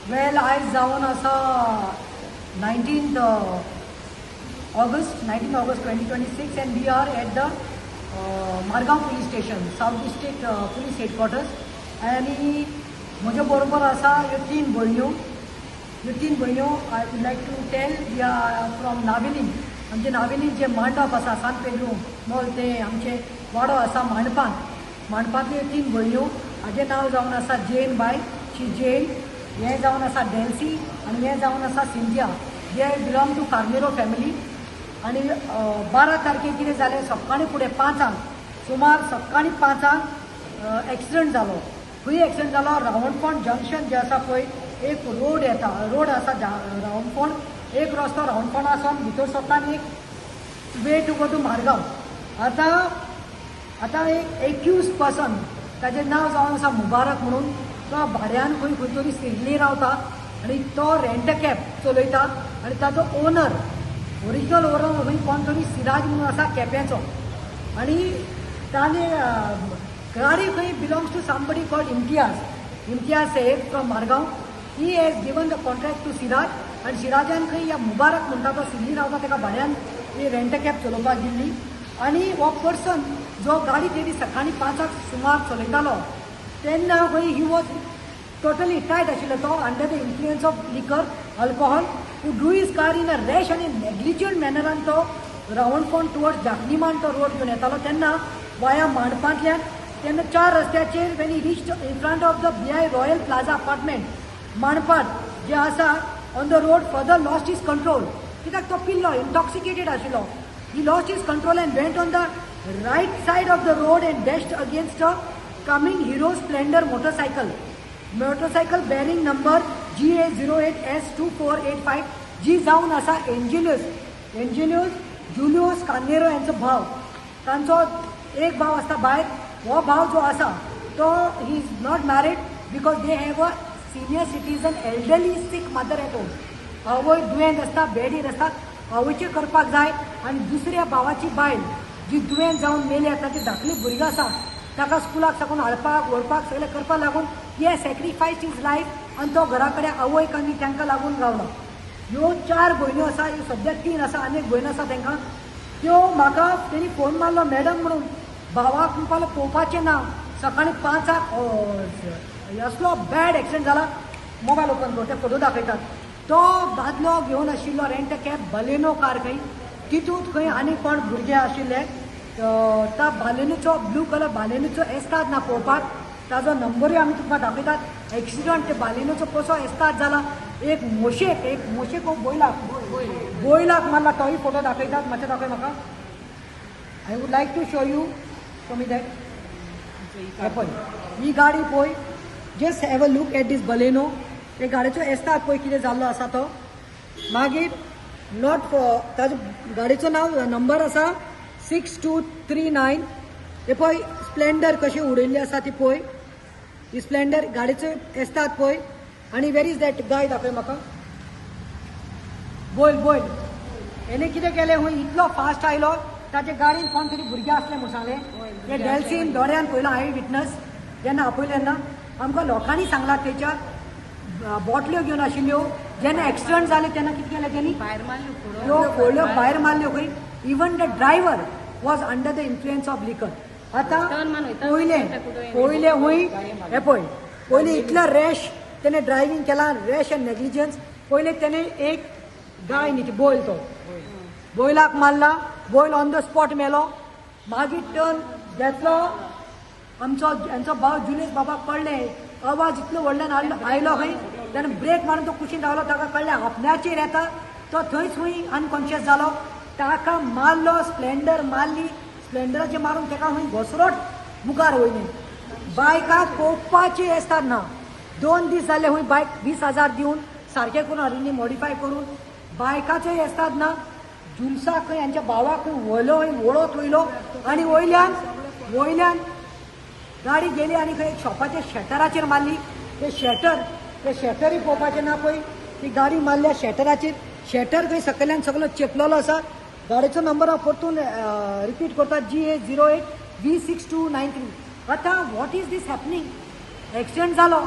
वेल आयज जावन आसा 19th August 2026 and we are at the Margaon police station, South District police headquarters. आणि म्हज्या बरोबर आसा ह्यो तीन भयण्यो. I would like to tell we are from Navelim. आमचे नावेलीम जे मांडप आसा सांत पेद्रू मॉल ते आमचे वाडो आसा मांडपांतल्यो तीन भयण्यो. हाजें नांव जावन आसा जेन बाय, शी जेन. हें जावन आसा डेल्सी आनी हें जावन आसा सिंथिया. जे बिलोंग टू कार्मेरो फॅमिली. आणि 12 तारखेक कितें जालें, सकाळीं फुडें 5 सुमार सकाळीं 5 एक्सिडंट जालो. खंय एक्सिडंट जालो? रावणफोंड जंक्शन जे आसा पळय, एक रोड येता, रोड आसा रावणफोंड, एक रस्तो रावणफोंड आसून भितर सरता आनी एक way to go to Margao. आतां एक एक्यूज पर्सन, ताजें नांव जावन आसा मुबारक म्हणून. तो भाड्यान खंय तरी सिडनी रावता आनी तो रेंट कॅब चलयता. आनी ताजो ओनर, ओरिजिनल ओनर खंय कोण तरी सिराज म्हणून आसा केप्याचो. आनी ताणे गाडी खंय belongs to somebody called Imtiaz Saif from Margao. He has given the contract to Siraj. आनी सिराजान खंय या मुबारक म्हणटा तो सिडनी रावता ताका भाड्यान ही रेंट कॅब चलोवपाक दिल्ली. आनी हो पर्सन जो गाडी तेणी सकाळीं 5 सुमार चलयतालो तेन्ना खंय ही वॉज टोटली टायट आशिल्लो. तो under the influence of liquor, alcohol, to do his car in a rash आनी नेग्लिजंट मॅनरान तो रावणफोंड टुवर्ड्स जाखनिमान तो रोड घेवन येतालो. तेन्ना वाया मांडपांतल्यान तेन्ना 4 रस्त्याचेर when he reached in front of the BI Royal Plaza apartment मांडपाट जे आसा on the road further lost his control. कित्याक तो पिल्लो इंटॉक्सिकेटेड आशिल्लो. He lost his control and went on the right side of the road and dashed against a coming Hero Splendor motorcycle bearing number GA08S2485 जी जावन आसा एंजेलियोस जुलियोस Carneiro यांचो भाव. तांचो एक भाव आसता भायर. हो भाव जो आसा तो he is not married because they have a senior citizen elderly sick mother at home. आवय दुयेंत आसता, बेडीर आसता, आवयचें करपाक जाय. आनी दुसऱ्या भावाची बायल जी दुयेंत जावन मेली आसा, ती धाकली भुरगीं आसा, ताका स्कुलाक साकून हाडपाक व्हरपाक सगळें करपाक लागून हे सॅक्रिफायस हीज लायफ आनी तो घरा कडेन आवयक आनी तांकां लागून गावला. ह्यो 4 भयण्यो आसा, ह्यो सद्याक 3 आसा, आनी एक भयण आसा तांकां. त्यो म्हाका तेणी फोन मारलो मॅडम म्हणून. भावाक म्हणपाक पळोवपाचें ना. सकाळीं 5 असलो बॅड एक्सिडंट जाला. मोबायल ओपन कर, ते फोटो दाखयतात. तो दादलो घेवन आशिल्लो रेंट कॅब बलेनो कार खंय, तितूंत खंय आनी कोण भुरगे आशिल्ले. त्या बालेनूचो ब्लू कलर बालेनूचो एस्ताद ना पळोवपाक. ताजो नंबरूय आमी तुमकां दाखयतात. एक्सिडंट ते बालेनूचो कसो एस्ताद जाला. एक मोशेक बोयलाक मारला. तोय फोटो दाखयतात. मातशें दाखय म्हाका. I would like to show you. Show me that. हे पळय, ही गाडी पळय. Just have a look at this Baleno. ते गाडयेचो एस्ताद पळय कितें जाल्लो आसा तो. मागीर नॉट ताजो गाडयेचो नांव नंबर आसा 6239. हे पळय स्प्लेंडर कशी उडयल्ली आसा ती पळय. ही स्प्लेंडर गाडयेचो एस्ताद पळय. आनी वेर इज दॅट गाय दाखय म्हाका. बोयल हेणे कितें केलें, हूंय इतलो फास्ट आयलो. ताचे गाडयेन कोण तरी भुरगे आसले म्हूण सांगलें. हे डेल्सीन दोळ्यान पळयलो आय विटनस. जेन्ना आपयलें तेन्ना आमकां लोकांनी सांगलां तेच्या बॉटल्यो घेवन आशिल्ल्यो. जेन्ना एक्सिडंट जालें तेन्ना कितें केलें तेणी भायर मारल्यो खंय. Even the driver was under the influence of लिकर. आतां पयलें हूंय हे पळय, पयलीं इतलो रॅश तेणें ड्रायव्हिंग केलां, रॅश एंड नेग्लिजन्स. पयलें तेणें एक गाय न्ही ती बोयल, तो बोयलाक मारला. बोयल ऑन द स्पॉट मेलो. मागीर टर्न घेतलो. हांचो भाव जुलियस बाबाक कळ्ळें. आवाज इतलो व्हडल्यान आयलो खंय. तेणें ब्रेक मारून तो कुशीन रावलो. ताका कळ्ळें आपणाचेर येता. तो थंयच हूंय अनकॉन्शियस जालो. ताका मारलो. स्प्लेंडर मारली. स्प्लेंडराचेर मारून ताका हूंय घसरोट मुखार वयली. बायकाक पळोवपाचें येसतात ना. 2 दीस जाले हूंय बायक 20,000 दिवन सारकें करून हाडिल्ली, मॉडिफाय करून. बायकाचें येसतात ना. जुल्साक खंय हांच्या भावाक खंय व्हलो, वळत वयलो. आनी वयल्यान गाडी गेली आनी खंय एक शॉपाच्या शटराचेर मारली. ते शटरूय पळोवपाचें ना पळय. ती गाडी मारल्या शटराचेर. शटर खंय सकयल्यान सगळो चेपलेलो आसा. गाडयेचो नंबर हांव परतून रिपीट करता, GA08V6293. आतां what is this happening? Accident जालो.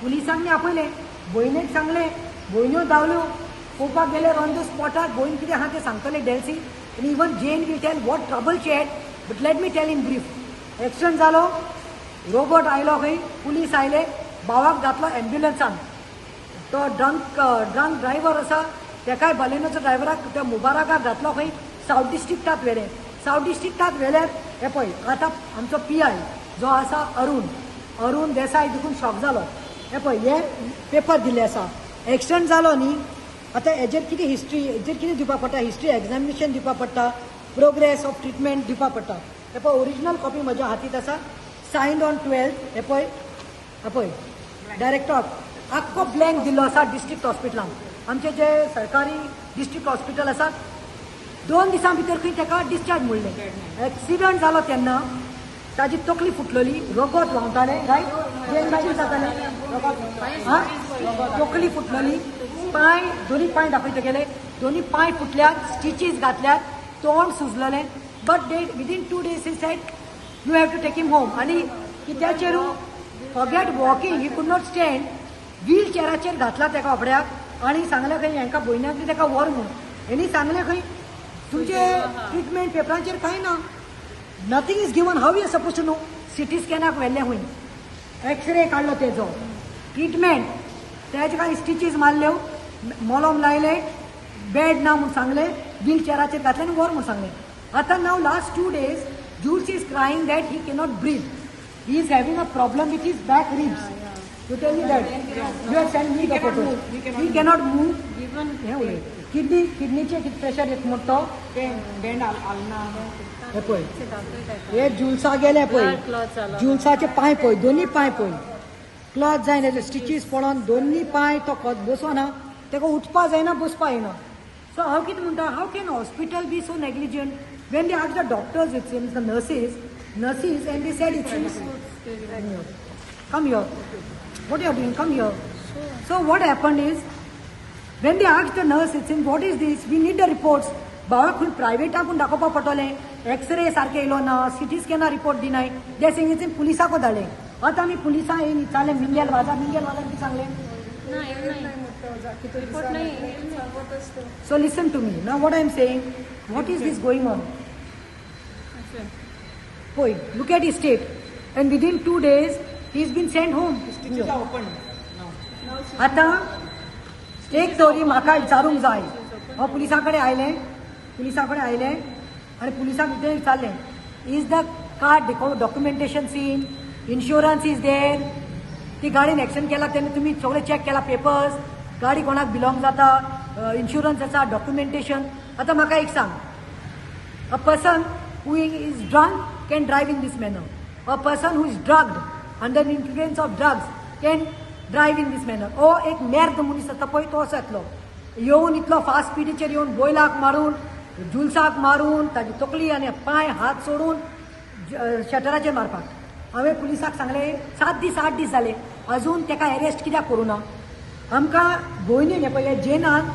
पुलिसांनी आपयले भयणीक सांगले भयण्यो धांवल्यो पळोवपाक गेले ऑन द स्पॉटार भयण कितें आहा तें सांगतले डेल्सी आनी even then we tell what trouble she had but let me tell in brief accident जालो रोबोट आयलो खंय पुलीस आयले भावाक घातलो एम्ब्युलन्सान तो ड्रंक ड्रायव्हर आसा तेकाय बलेनोचो ड्रायव्हराक त्या मुबारकाक घातलो खंय सावथ डिस्ट्रिक्टात व्हेले सावथ डिस्ट्रिक्टात व्हेल्यार हे पळय आतां आमचो PI जो आसा अरुण देसाय देखून शॉक जालो हे पळय हे पेपर दिल्ले आसा एक्सिडंट जालो न्ही आतां हेजेर कितें हिस्ट्री हेजेर कितें दिवपाक पडटा हिस्ट्री एग्जामिनेशन दिवपाक पडटा प्रोग्रेस ऑफ ट्रिटमेंट दिवपाक पडटा हे पळय ओरिजिनल कॉपी म्हज्या हातींत आसा सायन्ड ऑन 12 हे पळय डायरेक्टर आख्खो ब्लँक दिल्लो आसा डिस्ट्रिक्ट हॉस्पिटलांत आमचे जे सरकारी डिस्ट्रिक्ट हॉस्पिटल आसा 2 दिसां भितर खंय ताका डिस्चार्ज म्हणलें एक्सिडंट जालो तेन्ना ताजी तकली फुटलेली रगत व्हांवतालें रायट जातालें तकली फुटलेली पांय दोनी पांय दाखयता गेले दोनी पांय फुटल्यात स्टिचीस घातल्यात तोंड सुजलेलें but they within 2 days he said you have to take him home आनी कित्याचेरू forget walking he could not stand wheel चॅराचेर घातला तेका आपल्याक आनी सांगलें खंय हांकां भयणाक बी तेका व्हर म्हूण हेणी सांगलें खंय तुमचे ट्रिटमेंट पेपराचेर कांय ना nothing is given how you suppose to know CT स्कॅनाक व्हेल्लें खंय एक्सरे काडलो तेजो ट्रिटमेंट तेजे कांय स्टिचीस मारल्यो मॉलम लायले बेड ना म्हूण सांगलें व्हील चॅराचेर घातलें आनी व्हर म्हूण सांगलें आतां नाव last 2 days Jules is crying that he cannot breathe. He is having a problem with his back ribs. You tell me that. You have sent me the photo. He cannot move. Even kidneyचे किती pressure येत मोठो bend आलना हे पळय हे जुल्सा गेले पळय जुल्साचे पांय पळय दोनी पांय पळय क्लॉथ जायना तेजे स्टिचीस पडोन दोनी पांय तो बसोना तेका उठपा जायना बसपा येना सो हांव कितें म्हणटा how can hospital be so negligent when they asked the doctors it seems the nurses and they said it seems come here what you are doing come here so what happened is when they asked the nurse it seems what is this we need the reports बाबा खंय प्रायवेटाकून दाखोवपाक पडटलें x ray सारके येयलो ना CT स्कॅनार report दिनाय ते सिंगीचे पुलिसाक धाडले आतां आमी पुलिसां येयन विचारलें मिंगेलवाजान कितें सांगलें So listen to me. Now what I am saying, what is this going on? Boy, look at his state. And within 2 days, he's been sent home. Stitches are open now. आता एक तरी म्हाका विचारूंक जाय हांव पुलिसा कडेन आयलें आनी पुलिसाक कितें विचारलें is the car documentation seen insurance is there ती गाडीन एक्सिडेंट केला तेन्ना तुमी सगळे चॅक केला पेपर्स गाडी कोणाक बिलोंग जाता इन्शुरन्स आसा डॉक्युमेंटेशन आतां म्हाका एक सांग a person who is drunk can drive in this manner a person who is drugged under influence of drugs can drive in this manner ओ एक मेर्द मनीस आसता पळय तो असो येतलो येवन इतलो फास्ट स्पिडीचेर येवन बोयलाक मारून जुल्साक मारून ताजी तकली आनी पांय हात सोडून शटराचेर मारपाक हांवें पुलिसाक सांगलें 7 दीस 8 दीस जाले अजून ताका अरेस्ट कित्याक करूना आमकां भयणीन हें पळय जेनान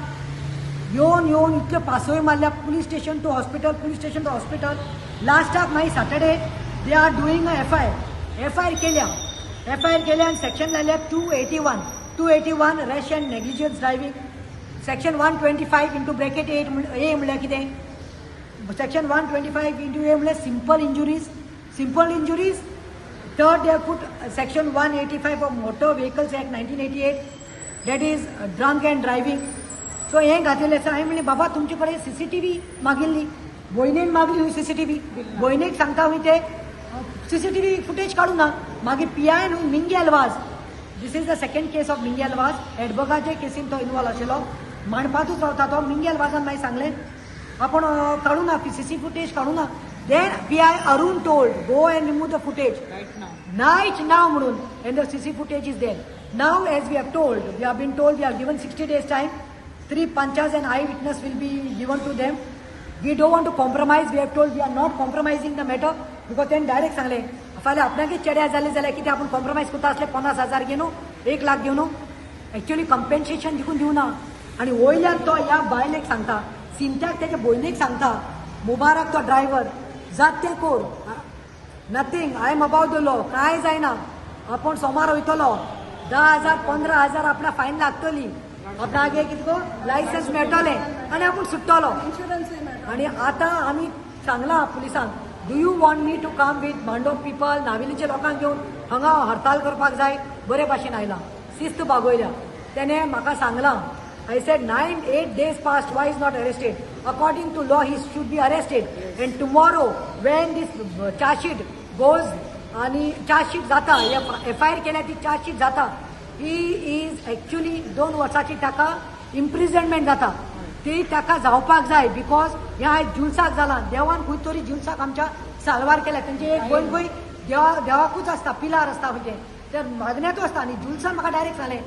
येवन इतल्यो पासोय मारल्या पुलीस स्टेशन टू हॉस्पिटल लास्टाक मागीर Saturday they are doing a F I R केल्या आनी सेक्शन लायल्या 281 rash and negligence driving section 125 into bracket A म्हणल्यार कितें सेक्शन 125 इंटू ए म्हणल्यार simple injuries third they put section 185 of Motor Vehicles Act 1988 that is drunk and driving. So हें घातिल्लें आसा हांवें म्हणलें बाबा तुमचे कडेन CCTV मागिल्ली भयणीन मागली हुंय CCTV भयणीक सांगता हुंय ते CCTV फुटेज काडूं ना मागीर PI न्हू मिंगी अल्वाज this is the second case of मिंगी अल्वाज एडबगाचे केसीन तो इन्वॉल्व आशिल्लो माणपातूच रावता तो मिंगी अल्वाजान मागीर सांगलें आपण काडूं ना CC फुटेज काडूं ना then PI Arun told go and remove the footage right now म्हणून and the CC footage is there now as we have been told we are given 60 days time 3 panchas and eyewitness will be given to them we don't want to compromise we have told we are not compromising the matter because then direct सांगले फाल्यां आपणाकच चेड्या जाले जाल्यार कितें आपण compromise करता आसले 50,000 घेवन 1 लाख घेवन एक्चुअली कंपेन्सेशन देखून दिवना आनी वयल्यान तो ह्या बायलेक सांगता सिंत्याक तेच्या भयणीक सांगता मुबारक तो ड्रायव्हर जात तें core nothing I am about the law कांय जायना आपण सोमार वयतलो 10,000 15,000 आपल्या फायन लागतली. आपल्या आगे कितको लायसन्स मेळटले आणि आपण सुट्टलो. आणि आता आम्ही सांगला पुलिसांक, do you want me to come with मांडोप पीपल, नावेलीच्या लोकांक घेऊन हांगा हरताल करपाक जाय. बरे भाशेन आयला, शिस्त बागोयल्या. त्याने म्हाका सांगला, I said 9-8 days passed, why is not arrested? According to law, he should be arrested. And tomorrow, when this charge sheet goes, आणि चार्ज शीट जाता, FIR केल्या ती चार्ज शीट जाता, ही इज ॲक्च्युली 2 वर्साची ताका इम्प्रिझनमेंट जाता. ती ताका जावपाक जाय, बिकॉज ह्या जुल्साक जाला. देवान खंय तरी जुल्साक आमच्या साल्वार केल्या. तेंचे एक गोंय गोंय देवाकूच असता, पिलार असता, म्हणजे त्या मागण्यातूच असता. आणि जुल्सान म्हाका डायरेक्ट सांगलें,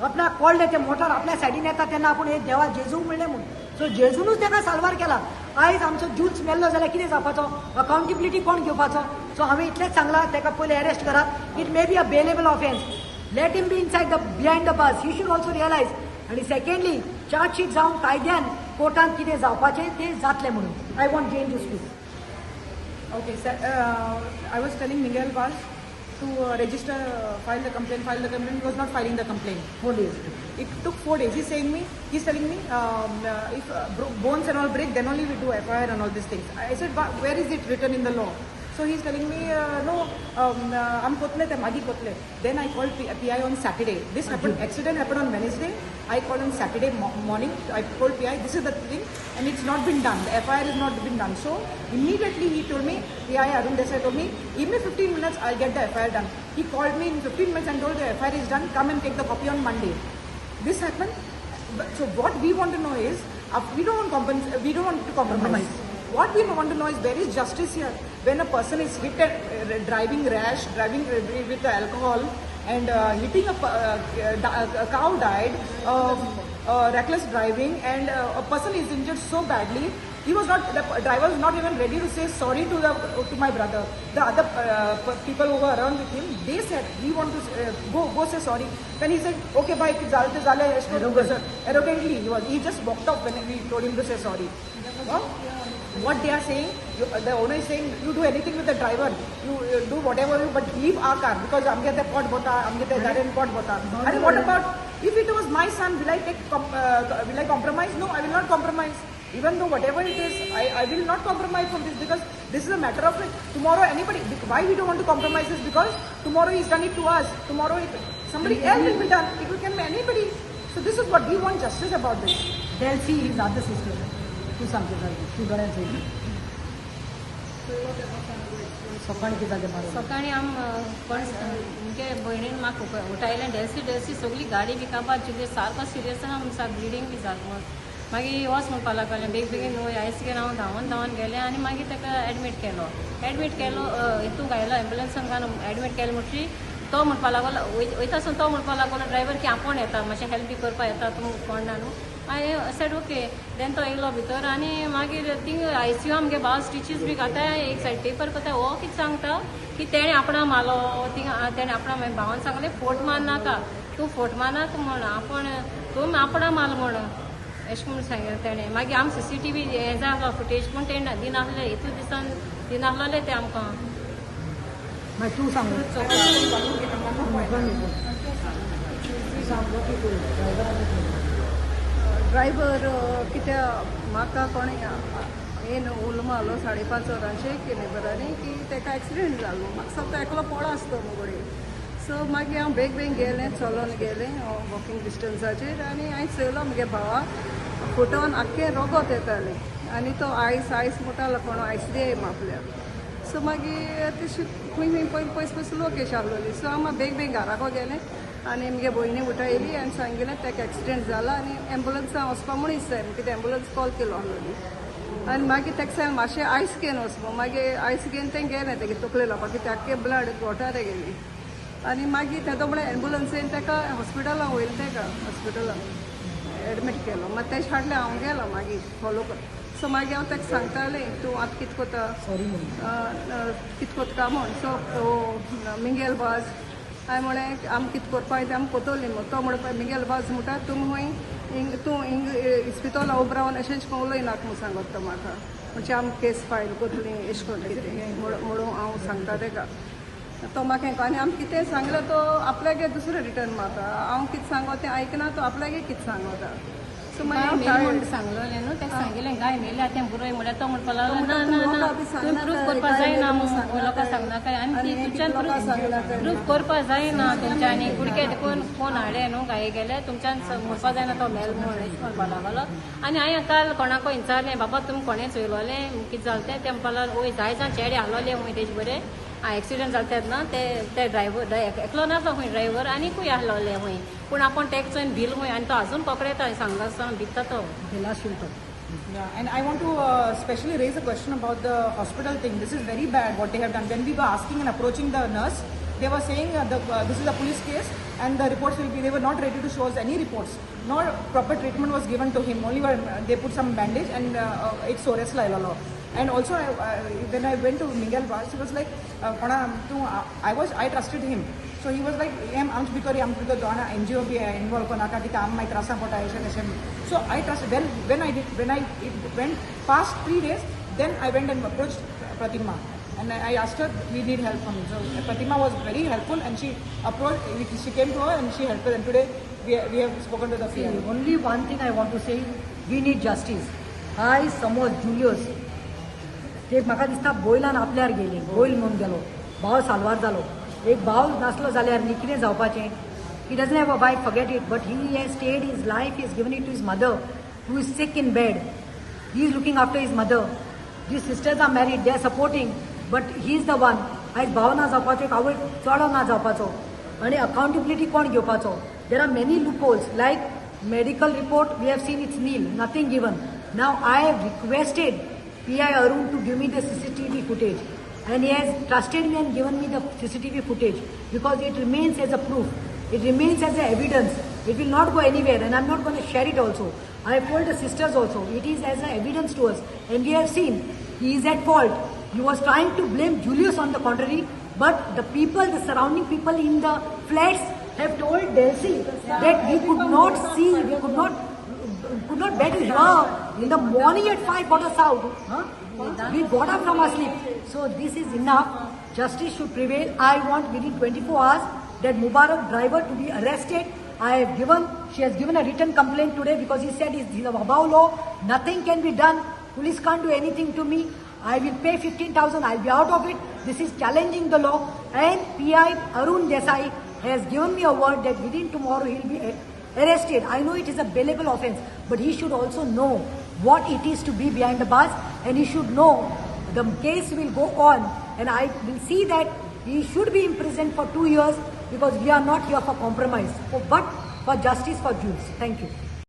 आपल्याक कळलें ते मोटर आपल्या सायडीन येता तेन्ना आपूण हे देवा जेजू म्हणलें म्हणून. सो जेजूनच ताका साल्वार केला. आयज आमचो जुल्स मेल्लो जाल्यार कितें जावपाचो, अकाउंटेबिलिटी कोण घेवपाचो. सो हांवें इतलेंच सांगलां, ताका पयलीं अरेस्ट करात. It may be a bailable offence. Let him be inside the behind the bus. He should also realise. आणि सेकंडली चार्जशीट जावन कायद्यान कोर्टान कितें जावपाचें तें जातलें म्हणून. I want change to speak. Okay, sir, I was telling Miguel Vaz to register, file the complaint. He was not filing the complaint. 4 days. It took 4 days. He's telling me, if bones and all break, then only we do FIR and all these things. I said, where is it written in the law? So he's telling me, no, I'm kotle, magi kotle. Then I called PI on Saturday. This accident happened on Wednesday. I called on Saturday morning. I told PI, this is the thing, and it's not been done. The FIR has not been done. So immediately he told me, PI Arun Desai told me, give me 15 minutes, I'll get the FIR done. He called me in 15 minutes and told the FIR is done, come and take the copy on Monday. This happened. So what we want to know is, we don't want to compromise. What we want to know is, where is justice here? When a person is hit at driving rash, driving with alcohol, and hitting a cow died, reckless driving, and a person is injured so badly. The driver was not even ready to say sorry to my brother. The other people who were around with him, they said, we want to go say sorry. Then he said, okay, bye, arrogantly. He just walked off when we told him to say sorry. What they are saying, the owner is saying, you do anything with the driver, you do whatever, but leave our car, because I'm getting the pot bota, I'm getting the pot bota. And what about, if it was my son, will I compromise? No, I will not compromise. Even though whatever it is, I will not compromise from this, because this is a matter of tomorrow anybody. Why we don't want to compromise is because tomorrow he's done it to us. Tomorrow somebody else will be done. It can be anybody. So this is what we want justice about this. They'll see his other sister. तू सांगते तू गळ्यात सकाळी किती मारू. सकाळी कोण म्हणजे भयणीन म्हाका उठयलें, deci सगळी गाडी बी काबार चिल्ली, सारको सिरियस ना म्हणून सारको ब्लिडींग बी जालें. मागीर वच म्हणपा लागलें, बेगीन आयस घेवन हांव धांवन गेलें आनी मागीर ताका एडमीट केलो. हितूंक आयलो एम्बुलन्सान घालून एडमीट केलो म्हणटरी तो म्हणपा लागलो, वयतासून तो म्हणपा लागलो ड्रायव्हर की आपूण येता, मातशें हेल्प बी करपा येता, तूं कोण ना न्हू. हांवें सेड ओके. देन तो येयलो भितर आनी मागीर थिंग ICU आमगे बाल स्टिचीस बी घाताय, एक सायड पेपर करता. हो कितें सांगता की तेणें आपणा मारलो, थिंग तेणें आपणा मागीर भावान सांगलें फोट मार नाका, तूं फोट मारनाक म्हण, तूं आपणा मारलो म्हण अशें म्हूण सांगलें तेणें. मागीर आमी CCTV हें जाय आसलो फुटेज, पूण तेणें दिनासलें, हितू दिसान दिनासलें तें आमकां. मागीर तूं सांग ड्रायव्हर कित्याक म्हाका कोणें येन उलो मारलो 5:30 वरांचेर केनेबरांनी की ताका एक्सिडेंट जालो. म्हाका सगळो एकलो पळो आसतो मुगडे. सो मागीर हांव बेग गेलें, चलोन गेलें वॉकिंग डिस्टन्साचेर, आनी हांवें चयलो म्हगे भावा फुटोन आख्खें रगत येतालें आनी तो आयस म्हणटालो कोण आयस दे आपल्याक. सो मागीर तशी खंय पयस लोक येश आहलोली. सो हांव बेग घाराको गेलें आनी म्हगे भयणी उठयली आनी सांगिल्लें ताका एक्सिडेंट जाला आनी एम्बुलन्सान वचपा म्हणून जाय, कितें एम्बुलन्स कॉल केलो आहलोली. आनी मागीर ताका सांग मातशें आयस घेवन वचपा. मागीर आयस घेवन तें गेलें तेगे तकले लावपाक, कित्याक आख्खें ब्लड घोटां तेगेली. आनी मागीर तेदो म्हळ्यार एम्बुलन्सीन ताका हॉस्पिटलान वयलें, ताका हॉस्पिटलान एडमीट केलो. मागीर तेजे फाटलें हांव गेलो मागीर फोलो कर. सो मागीर हांव ताका सांगतालें तूं आतां कितें कोता, कितें कोत्ता म्हूण. सो मिंगेल भाज हांवें म्हळें आमी कितें करपा तें आमी कोतोली म्हूण. तो म्हणपा मिंगेल भाज म्हणटा तूं हिंग इस्पितोला उबो रावन अशें करून उलय नाका म्हूण सांगत तो म्हाका. म्हणजे आमी केस फायल कोतली अशें करून कितें म्हणून हांव सांगता ताका. तो म्हाका हें आनी आमी कितें सांगलें तो आपल्यागे दुसरें रिटर्न मारता हांव कितें सांगो तें आयकना तो आपल्यागे कितें सांगता सो मागीर गाय मेली म्हणून सांगलेलें न्हू ताका सांगिल्लें गाय मेली आतां तें बरोय म्हळ्यार तो म्हणपा लागलो ना ना ना तुवें प्रूफ करपा जायना लोकां सांगनाका आनी ती तुमच्यान प्रूफ करपा जायना तुमच्यांनी कुडके देखून फोन हाडे न्हू गाये गेले तुमच्यान म्हणपा जायना तो मेल म्हूण अशें म्हणपा लागलो आनी हांवें काल कोणाको विचारलें बाबा तुमी कोणें चोयलोलें कितें जालें तें म्हणपा लागलो वय जाय जावन चेडे आहलोले वय तेजे बरें एक्सिडेंट जाले तेद ना ते ड्रायव्हर एकलो नासलो खंय ड्रायव्हर आनीकूय आहलोले खंय पूण आपूण टॅक्स चोयन बील खंय आनी तो आजून पकडेता सांगता आसतना भिकता तो लास्ट शुल्क Yeah, and I want to specially raise a question about the hospital thing. This is very bad what they have done. When we were asking and approaching the nurse, they were saying this is a police case and the reports will be, they were not ready to show us any reports. Nor proper treatment was given to him. Only they put some bandage and it's sores lailalo. And also when I went to Miguel Vaz, he was like, I trusted him. So he was like, आमच भितर दोन NGO be involve कोनाका कित्याक आमी मागीर त्रासां पडटा अशें. So I trusted. Then when it went past 3 days, then I went and approached Pratima. And I asked her, we need help from you. So Pratima was very helpful and she came to her and she helped her. And today we have spoken to the See, PI. only one thing I want to say, we need justice. I, Samoz, Julius, ते म्हाका दिसता बोयलान आपल्यार गेली बोयल म्हणून गेलो भाव साल्वार जालो एक भाव नासलो जाल्यार न्ही कितें जावपाचें he doesn't have a wife forget it but he has stayed his life he is given it to his mother who is sick in bed he is looking after his mother जी sisters are married they are supporting but he is the one आयज भाव ना जावपाचो एक आवय चलो ना जावपाचो आनी अकाउंटेबिलिटी कोण घेवपाचो there are many loopholes like medical report we have seen it's nil nothing given now I have requested PI Arun to give me the CCTV footage and he has trusted me and given me the CCTV footage because it remains as a proof, it remains as a evidence, it will not go anywhere and I'm not going to share it also. I have told the sisters also, it is as a evidence to us and we have seen he is at fault. He was trying to blame Julius on the contrary but the people, the surrounding people in the flats have told Delcy that we could not see, we could not bet with her in the morning at 5 got us out. We got up from our sleep. So this is enough. Justice should prevail. I want within 24 hours that Mubarak driver to be arrested. She has given a written complaint today because he said he's above law. Nothing can be done. Police can't do anything to me. I will pay 15,000. I'll be out of it. This is challenging the law. And PI Arun Desai has given me a word that within tomorrow he'll be arrested. I know it is a bailable offence, but he should also know what it is to be behind the bars and he should know the case will go on and I will see that he should be imprisoned for 2 years because we are not here for compromise, but for justice for Jews. Thank you.